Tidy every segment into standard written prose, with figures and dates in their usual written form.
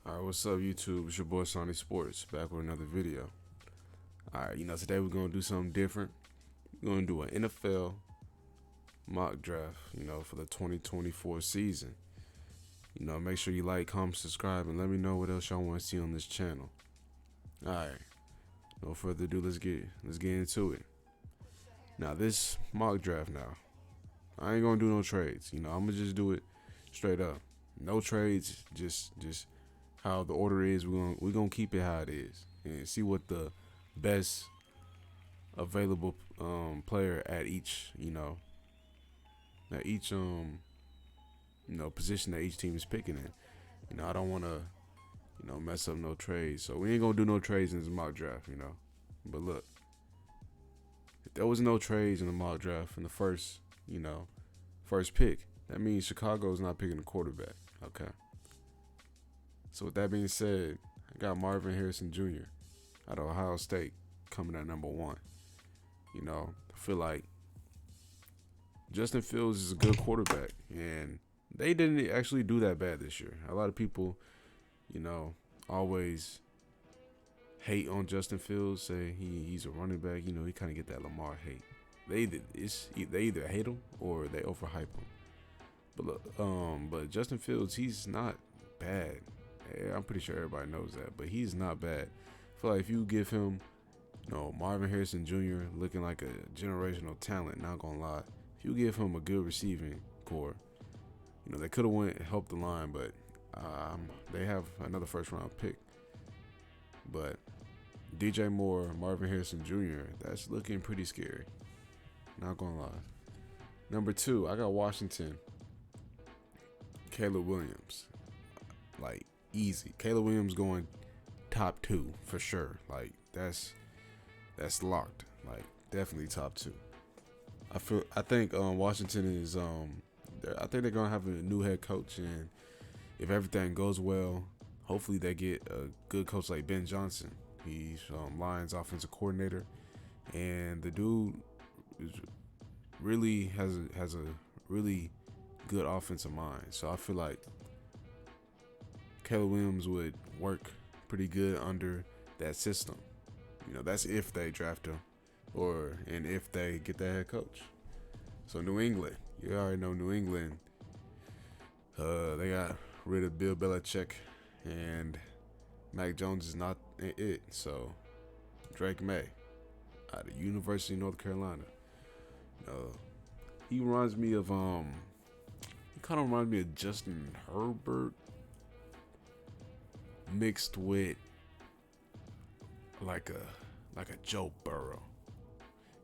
Alright, what's up YouTube? It's your boy Sonny Sports back with another video. Alright, today we're gonna do something different. We're gonna do an NFL mock draft, for the 2024 season. Make sure you like, comment, subscribe, and let me know what else y'all want to see on this channel. Alright, no further ado, let's get into it. Now this mock draft I ain't gonna do no trades. I'm gonna just do it straight up. No trades, just how the order is. We're gonna keep it how it is and see what the best available player at each position that each team is picking in. I don't want to mess up no trades, so we ain't gonna do no trades in this mock draft. But look, if there was no trades in the mock draft in the first pick, that means Chicago's not picking a quarterback. Okay. So with that being said, I got Marvin Harrison Jr. out of Ohio State coming at number 1. I feel like Justin Fields is a good quarterback, and they didn't actually do that bad this year. A lot of people, always hate on Justin Fields, say he's a running back. He kind of get that Lamar hate. They either hate him or they overhype him. But look, but Justin Fields, he's not bad. I'm pretty sure everybody knows that, but he's not bad. I feel like if you give him, Marvin Harrison Jr. looking like a generational talent, not gonna lie, if you give him a good receiving core, they could have went and helped the line, but they have another first round pick. But DJ Moore, Marvin Harrison Jr., that's looking pretty scary. Not gonna lie. Number 2, I got Washington. Caleb Williams. Like, easy. Caleb Williams going top 2 for sure. Like, that's locked. Like, definitely top 2. I think Washington is I think they're gonna have a new head coach, and if everything goes well, hopefully they get a good coach like Ben Johnson. He's Lions offensive coordinator, and the dude really has a really good offensive mind. So I feel like Caleb Williams would work pretty good under that system. That's if they draft him, and if they get that head coach. So New England, you already know New England. They got rid of Bill Belichick, and Mac Jones is not it. So Drake May out of University of North Carolina. He reminds me of he kind of reminds me of Justin Herbert mixed with like a Joe Burrow.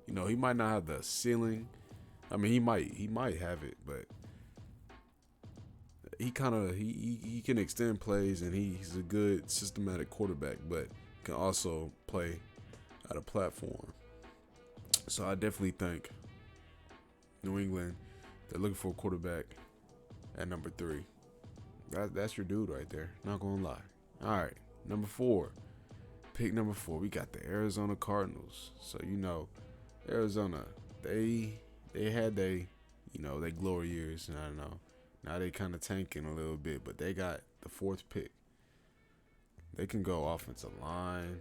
He might not have the ceiling. I mean, he might have it, but he can extend plays, and he's a good systematic quarterback, but can also play at a platform. So I definitely think New England, they're looking for a quarterback at number 3. That's your dude right there. Not gonna lie. All right, number 4. Pick number 4. We got the Arizona Cardinals. So Arizona, they had they glory years, and I don't know. Now they kind of tanking a little bit, but they got the 4th pick. They can go offensive line.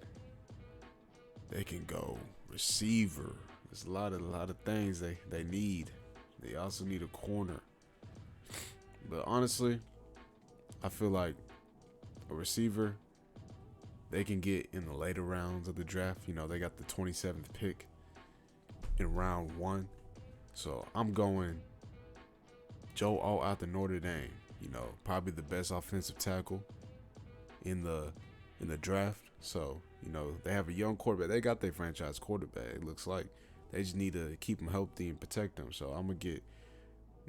They can go receiver. There's a lot of things they need. They also need a corner. But honestly, I feel like a receiver they can get in the later rounds of the draft. They got the 27th pick in round 1. So I'm going Joe Alt out the Notre Dame. Probably the best offensive tackle in the draft. So, they have a young quarterback. They got their franchise quarterback. It looks like they just need to keep him healthy and protect him. So I'm gonna get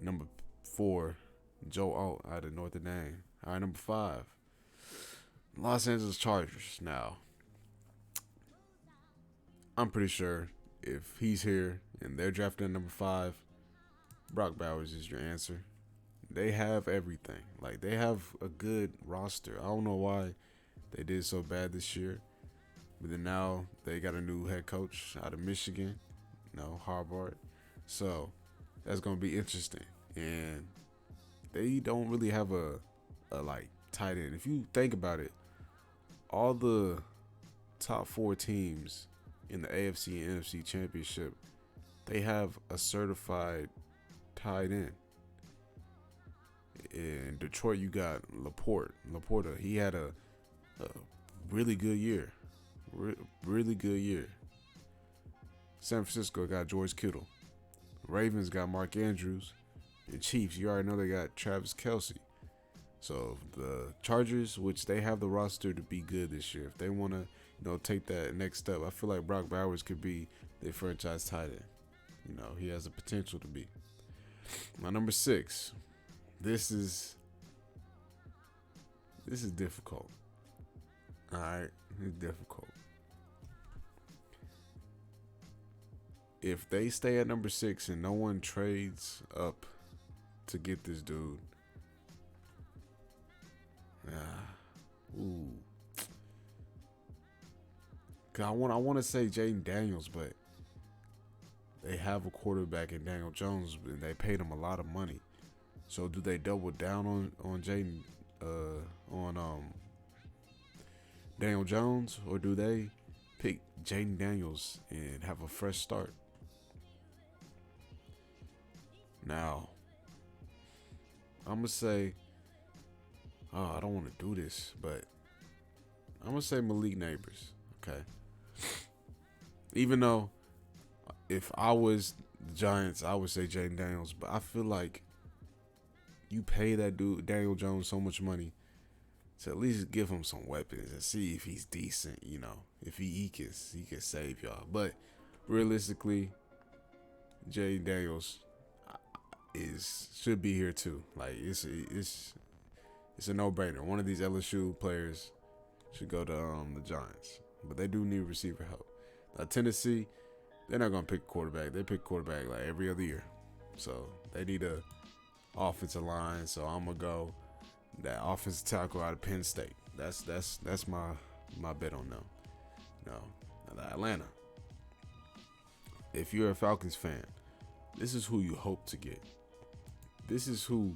number 4, Joe Alt out of Notre Dame. All right, number 5, Los Angeles Chargers. Now, I'm pretty sure if he's here and they're drafting at number 5, Brock Bowers is your answer. They have everything. Like, they have a good roster. I don't know why they did so bad this year, but then now they got a new head coach out of Michigan, Harvard. So that's gonna be interesting. And they don't really have a tight end. If you think about it, all the top 4 teams in the AFC and NFC championship, they have a certified tight end. In Detroit, you got Laporta. He had a really good year. Really good year. San Francisco got George Kittle. Ravens got Mark Andrews. And Chiefs, you already know they got Travis Kelce. So the Chargers, which they have the roster to be good this year, if they want to, take that next step, I feel like Brock Bowers could be their franchise tight end. He has the potential to be. My number 6. This is difficult. All right, it's difficult. If they stay at number 6 and no one trades up to get this dude, I want to say Jaden Daniels, but they have a quarterback in Daniel Jones, and they paid him a lot of money. So do they double down on Jaden on Daniel Jones, or do they pick Jaden Daniels and have a fresh start? Now, I'm gonna say, I don't want to do this, but I'm gonna say Malik Neighbors. Okay. Even though if I was the Giants, I would say Jaden Daniels, but I feel like you pay that dude Daniel Jones so much money to at least give him some weapons and see if he's decent. If he can save y'all. But realistically, Jaden Daniels should be here too. Like it's a no-brainer. One of these LSU players should go to the Giants, but they do need receiver help. Tennessee, they're not gonna pick a quarterback. They pick quarterback like every other year, so they need a offensive line. So I'm gonna go that offensive tackle out of Penn State. That's my bet on them. No, Atlanta. If you're a Falcons fan, this is who you hope to get. This is who,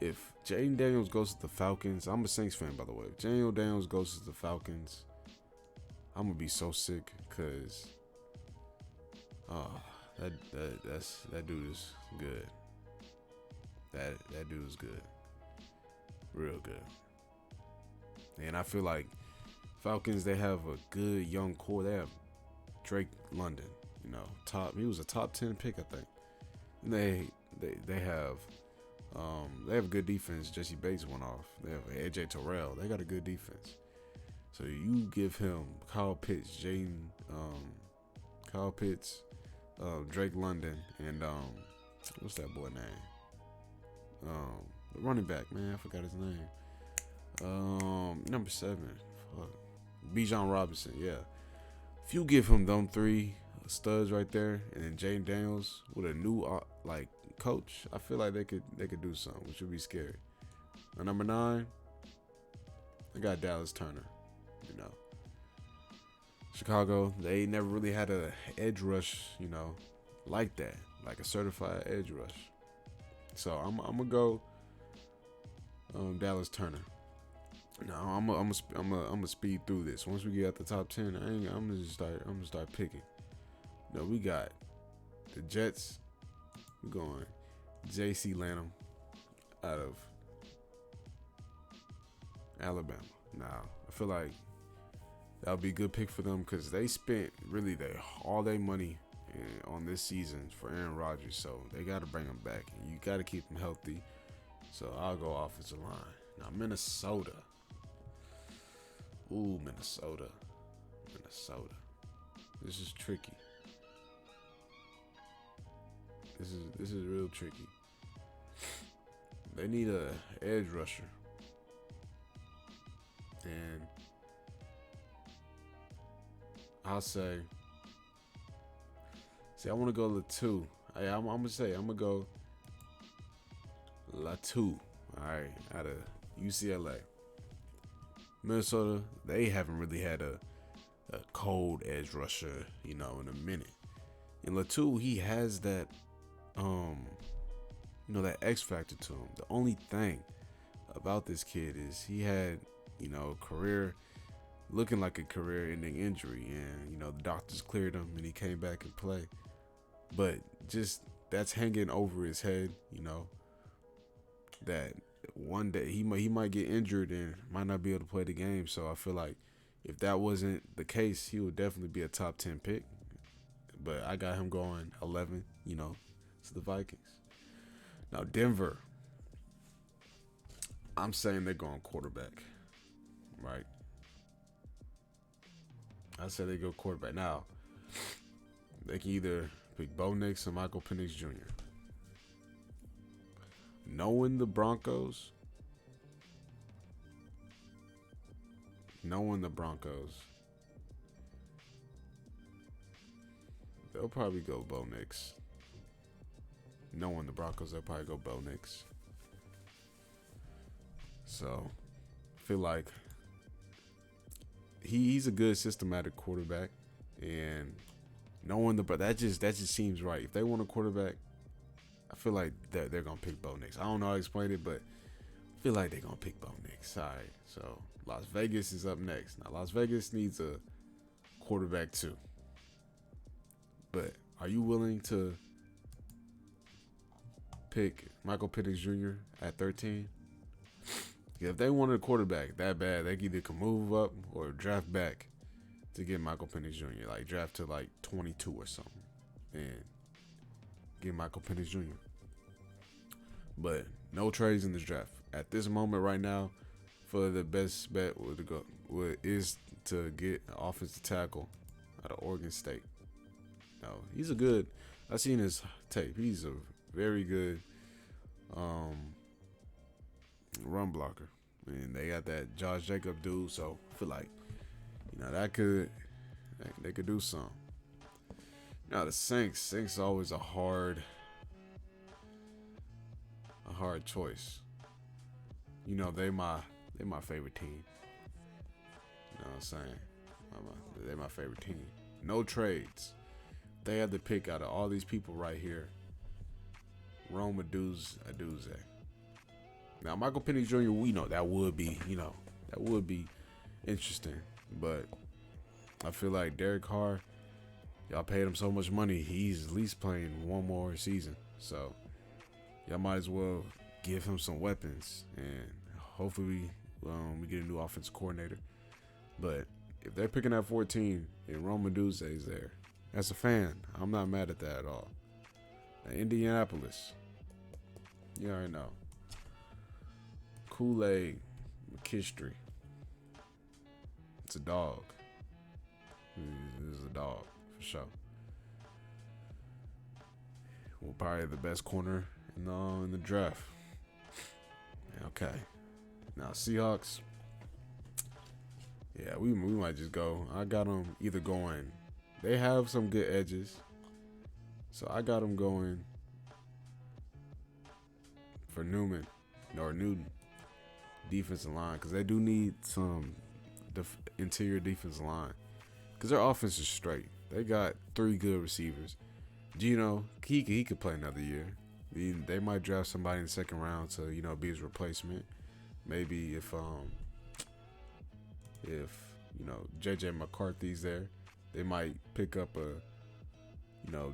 if Jaden Daniels goes to the Falcons, I'm a Saints fan, by the way. If Jaden Daniels goes to the Falcons, I'm gonna be so sick because that dude is good. That dude is good, real good. And I feel like Falcons, they have a good young core. They have Drake London, he was a top 10 pick, I think. And they have a good defense. Jesse Bates went off. They have AJ Terrell. They got a good defense. So you give him Kyle Pitts, Drake London, and what's that boy name? The running back, man, I forgot his name. Number 7, Bijan Robinson. Yeah, if you give him them 3 studs right there, and then Jaden Daniels with a new coach, I feel like they could do something, which would be scary. Now, number 9, I got Dallas Turner. Chicago, they never really had a edge rush, like that, like a certified edge rush. So I'm gonna go Dallas Turner. Now I'm gonna speed through this. Once we get at the top 10, I'm gonna start picking. No, we got the Jets. We're going J.C. Lanham out of Alabama. Now, I feel like that would be a good pick for them because they spent really all their money on this season for Aaron Rodgers, so they got to bring him back. And you got to keep him healthy. So I'll go offensive line. Now, Minnesota. Ooh, Minnesota. This is tricky. This is real tricky. They need a edge rusher. And I'll say, I want to go Latu. I'm going to go Latu. All right, out of UCLA. Minnesota, they haven't really had a cold edge rusher, in a minute. And Latu, he has that, that X factor to him. The only thing about this kid is he had, career looking like a career-ending injury, and the doctors cleared him, and he came back and played. But just that's hanging over his head, that one day he might get injured and might not be able to play the game. So I feel like if that wasn't the case, he would definitely be a top 10 pick. But I got him going 11, to the Vikings. Now Denver, I'm saying they're going quarterback, right? I said they go quarterback. Now they can either pick Bo Nix or Michael Penix Jr. Knowing the Broncos, they'll probably go Bo Nix. Knowing the Broncos, they'll probably go Bo Nix. So, I feel like he's a good systematic quarterback, and knowing that just seems right. If they want a quarterback, I feel like that they're gonna pick Bo Nix. I don't know how to explain it, but I feel like they're gonna pick Bo Nix. All right, so Las Vegas is up next. Now Las Vegas needs a quarterback too, but are you willing to pick Michael Penix Jr. at 13? If they wanted a quarterback that bad, they either can move up or draft back to get Michael Penix Jr. Like draft to like 22 or something, and get Michael Penix Jr. But no trades in this draft at this moment right now. For the best bet is to get an offensive tackle out of Oregon State. No, he's a good. I've seen his tape. He's a very good run blocker. And they got that Josh Jacob dude, so I feel like they could do something. Now the Saints is always a hard choice. They my favorite team. You know what I'm saying? They're my favorite team. No trades. They had to pick out of all these people right here. Rome Aduze. Now Michael Penix Jr. We know that would be interesting, but I feel like Derek Carr, y'all paid him so much money, he's at least playing one more season. So y'all might as well give him some weapons, and hopefully we get a new offensive coordinator. But if they're picking at 14 and Rome Aduze is there, as a fan, I'm not mad at that at all. Now, Indianapolis, you already know. Kool-Aid McKinstry. It's a dog. It's a dog, for sure. Well, probably the best corner in the draft. Okay. Now, Seahawks. Yeah, we might just go. I got them either going. They have some good edges. So I got them going for Newton defensive line, because they do need some interior defensive line, because their offense is straight. They got 3 good receivers. Gino, he could play another year. They might draft somebody in the second round to be his replacement. Maybe if JJ McCarthy's there, they might pick up a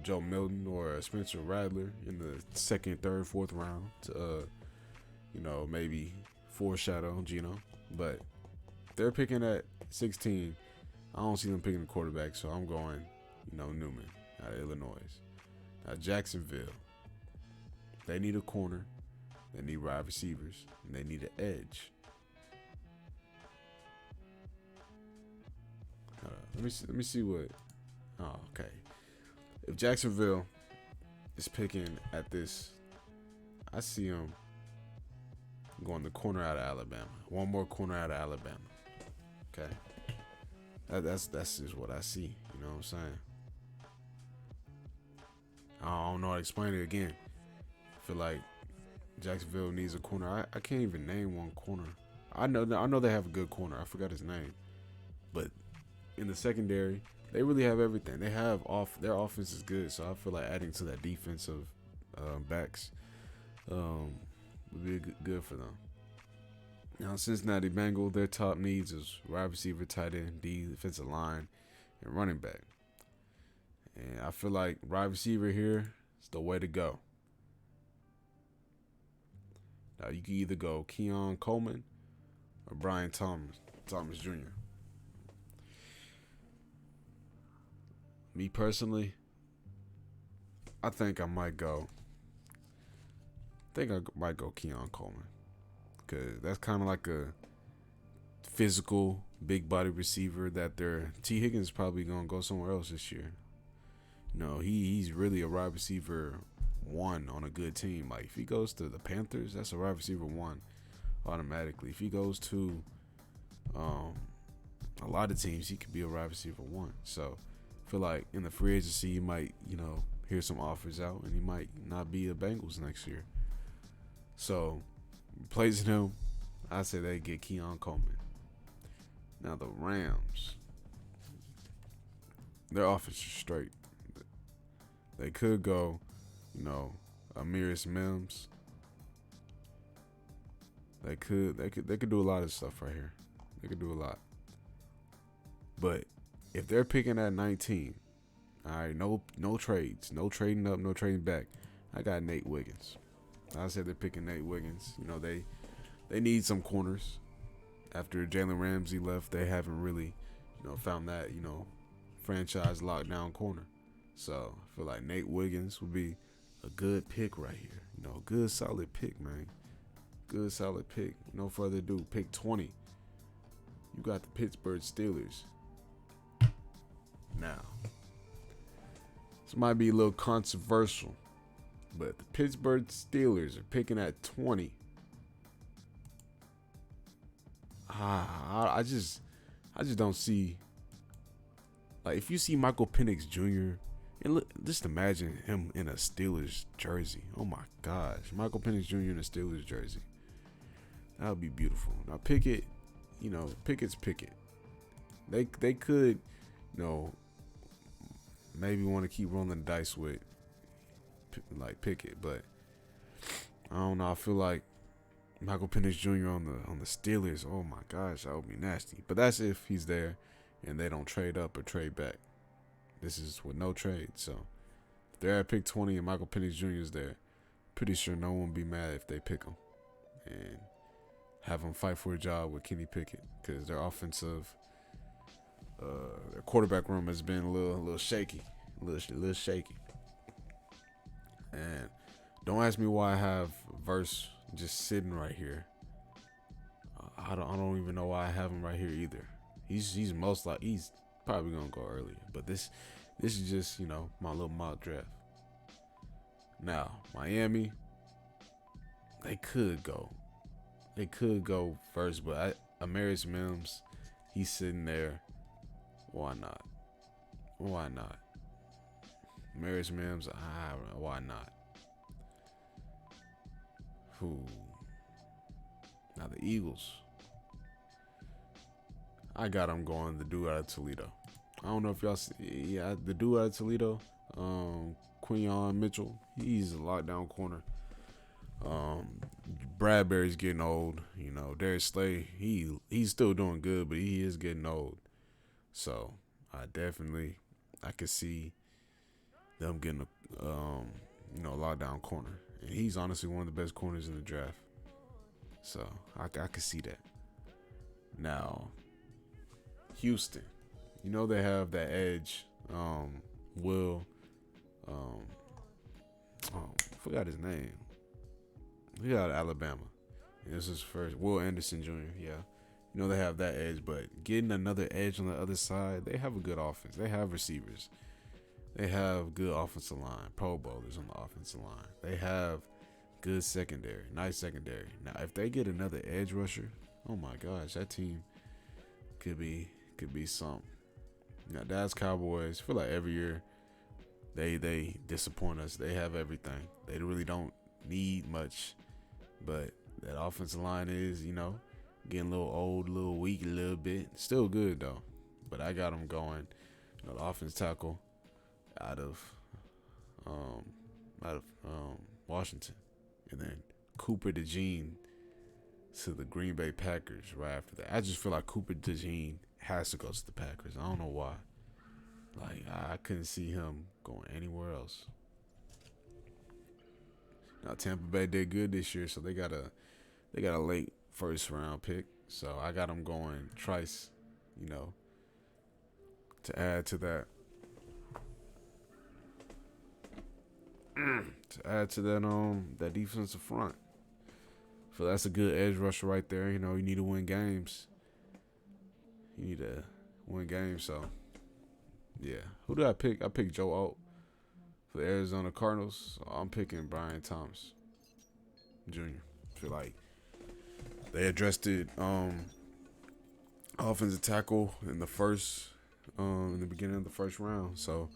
Joe Milton or a Spencer Rattler in the second, third, fourth round to maybe foreshadow Gino. But they're picking at 16. I don't see them picking the quarterback, so I'm going Newman out of Illinois. Now Jacksonville, they need a corner, they need wide receivers, and they need an edge. Let me see what. Oh, okay. If Jacksonville is picking at this, I see them going the corner out of Alabama. One more corner out of Alabama. Okay. That's just what I see. You know what I'm saying? I don't know how to explain it again. I feel like Jacksonville needs a corner. I can't even name one corner. I know they have a good corner. I forgot his name. But in the secondary, they really have everything. They have their offense is good, so I feel like adding to that defensive backs would be good for them. Now, Cincinnati Bengals, their top needs is wide receiver, tight end, D, defensive line, and running back. And I feel like wide receiver here is the way to go. Now, you can either go Keon Coleman or Brian Thomas Jr. Me personally, I think I might go. Keon Coleman because that's kind of like a physical, big body receiver that their T Higgins is probably gonna go somewhere else this year. No, he's really a wide receiver one on a good team. Like if he goes to the Panthers, that's a wide receiver one automatically. If he goes to a lot of teams, he could be a wide receiver one. So I feel like in the free agency, you might hear some offers out, and he might not be a Bengals next year. So replacing him, I say they get Keon Coleman. Now the Rams, their offense is straight. They could go, Amiris Mims. They could do a lot of stuff right here. They could do a lot. But if they're picking at 19, all right, no trades, no trading up, no trading back. I got Nate Wiggins. I said they're picking Nate Wiggins. They need some corners. After Jalen Ramsey left, they haven't really, found that, franchise lockdown corner. So I feel like Nate Wiggins would be a good pick right here. Good solid pick, man. Good solid pick. No further ado, pick 20. You got the Pittsburgh Steelers. Now, this might be a little controversial, but the Pittsburgh Steelers are picking at 20. I just don't see. Like, if you see Michael Penix Jr. and look, just imagine him in a Steelers jersey. Oh my gosh, Michael Penix Jr. in a Steelers jersey. That would be beautiful. Now Pickett, Pickett's Pickett. They could, maybe want to keep rolling the dice with like Pickett, but I don't know. I feel like Michael Penix Jr. on the Steelers. Oh my gosh, that would be nasty. But that's if he's there and they don't trade up or trade back. This is with no trade. So if they're at pick 20 and Michael Penix Jr. is there, pretty sure no one will be mad if they pick him and have him fight for a job with Kenny Pickett, because their offensive, their quarterback room has been a little shaky, a little shaky. And don't ask me why I have Verse just sitting right here. I don't even know why I have him right here either. He's probably gonna go earlier, but this is just my little mock draft. Now Miami, they could go first, but Amiris Mims, he's sitting there. Why not? Amiris Mims, why not? Who? Now the Eagles, I got him going, the dude out of Toledo. I don't know if y'all see, the dude out of Toledo, Quinyon Mitchell, he's a lockdown corner. Bradbury's getting old. Darius Slay, he's still doing good, but he is getting old. So I could see them getting a lockdown corner, and he's honestly one of the best corners in the draft. So I could see that. Now, Houston, they have that edge. Will, forgot his name. He out of Alabama. And this is first. Will Anderson Jr. Yeah. They have that edge, but getting another edge on the other side, they have a good offense. They have receivers. They have good offensive line. Pro bowlers on the offensive line. They have good secondary. Nice secondary. Now, if they get another edge rusher, oh my gosh, that team could be something. Now, Dallas Cowboys, I feel like every year they disappoint us. They have everything. They really don't need much, but that offensive line is, getting a little old, a little weak, a little bit. Still good though. But I got them going. The offense tackle out of Washington, and then Cooper DeJean to the Green Bay Packers right after that. I just feel like Cooper DeJean has to go to the Packers. I don't know why. Like I couldn't see him going anywhere else. Now Tampa Bay did good this year, so they got a late first round pick. So I got them going Trice, you know, to add to that. That defensive front. So that's a good edge rusher right there. You know, you need to win games. So yeah. Who did I pick? I picked Joe Alt for the Arizona Cardinals. So I'm picking Brian Thomas Jr. I feel like they addressed it offensive tackle in the beginning of the first round. So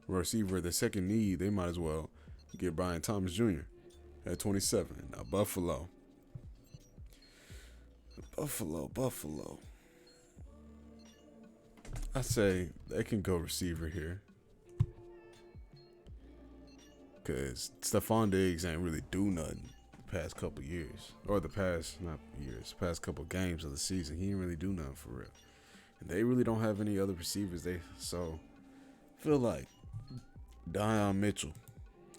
receiver, the second need, they might as well get Brian Thomas Jr. at 27. Now Buffalo. I say they can go receiver here. Because Stephon Diggs ain't really do nothing the past couple years. Or past couple games of the season. He ain't really do nothing for real. And they really don't have any other receivers. So feel like Deion Mitchell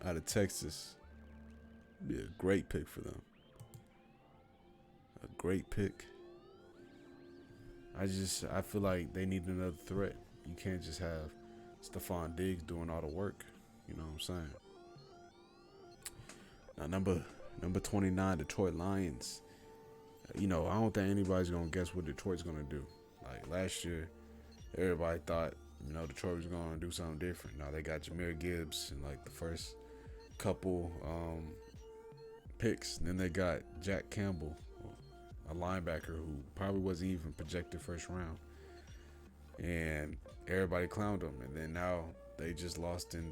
out of Texas be a great pick for them. A great pick. I feel like they need another threat. You can't just have Stephon Diggs doing all the work. You know what I'm saying? Now number 29, Detroit Lions. You know, I don't think anybody's gonna guess what Detroit's gonna do. Like last year, everybody thought, you know, Detroit was gonna do something different. Now they got Jahmyr Gibbs in like the first couple picks. And then they got Jack Campbell, a linebacker who probably wasn't even projected first round. And everybody clowned them. And then now they just lost in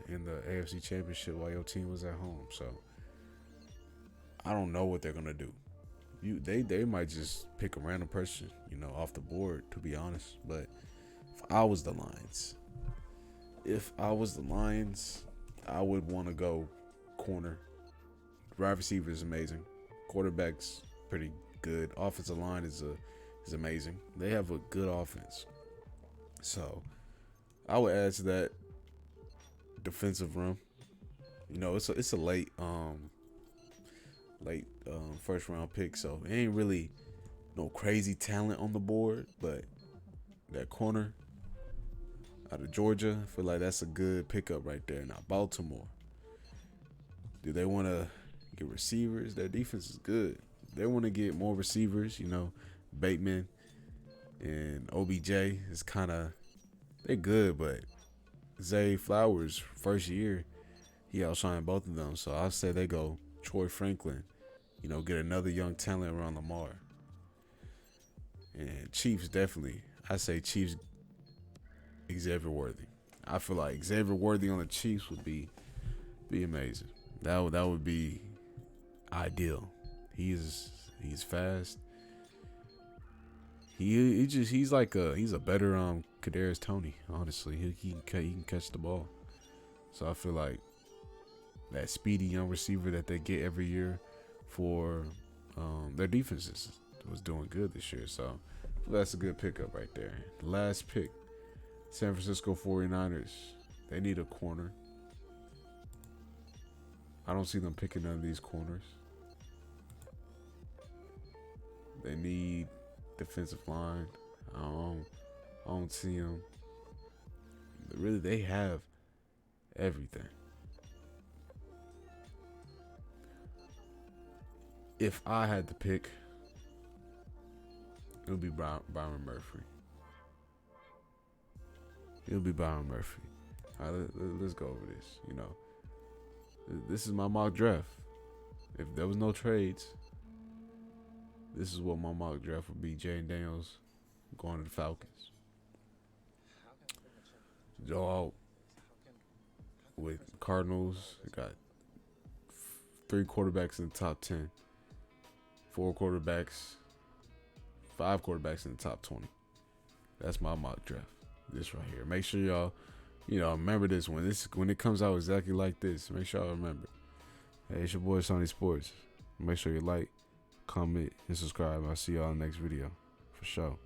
the AFC Championship while your team was at home. So I don't know what they're gonna do. They might just pick a random person, you know, off the board, to be honest. But if I was the Lions, I would want to go corner. Wide receiver is amazing. Quarterback's pretty good. Offensive line is amazing. They have a good offense. So I would add to that defensive room. You know, it's a late first round pick, so it ain't really no crazy talent on the board, but that corner out of Georgia, I feel like that's a good pickup right there. Now Baltimore, do they want to get receivers? Their defense is good. They want to get more receivers. You know, Bateman and OBJ is they're good, but Zay Flowers first year, he outshined both of them. So I say they go Troy Franklin. You know, get another young talent around Lamar. And Chiefs definitely. I say Chiefs Xavier Worthy. I feel like Xavier Worthy on the Chiefs would be amazing. That would be ideal. He's fast. He's a better Kadarius Toney. Honestly, he can catch the ball. So I feel like that speedy young receiver that they get every year for their defenses was doing good this year. So that's a good pickup right there. The last pick, San Francisco 49ers. They need a corner. I don't see them picking none of these corners. They need defensive line. I don't see them. But really, they have everything. If I had to pick, it would be Byron Murphy. It'll be Byron Murphy. All right, let's go over this. You know, this is my mock draft. If there was no trades, this is what my mock draft would be. Jayden Daniels going to the Falcons. Joe out with Cardinals. They got 3 quarterbacks in the top 10. 4 quarterbacks. 5 quarterbacks in the top 20. That's my mock draft. This right here. Make sure y'all, remember this when it comes out exactly like this. Make sure y'all remember. Hey, it's your boy Sonny Sports. Make sure you like, comment, and subscribe. I'll see y'all in the next video. For sure.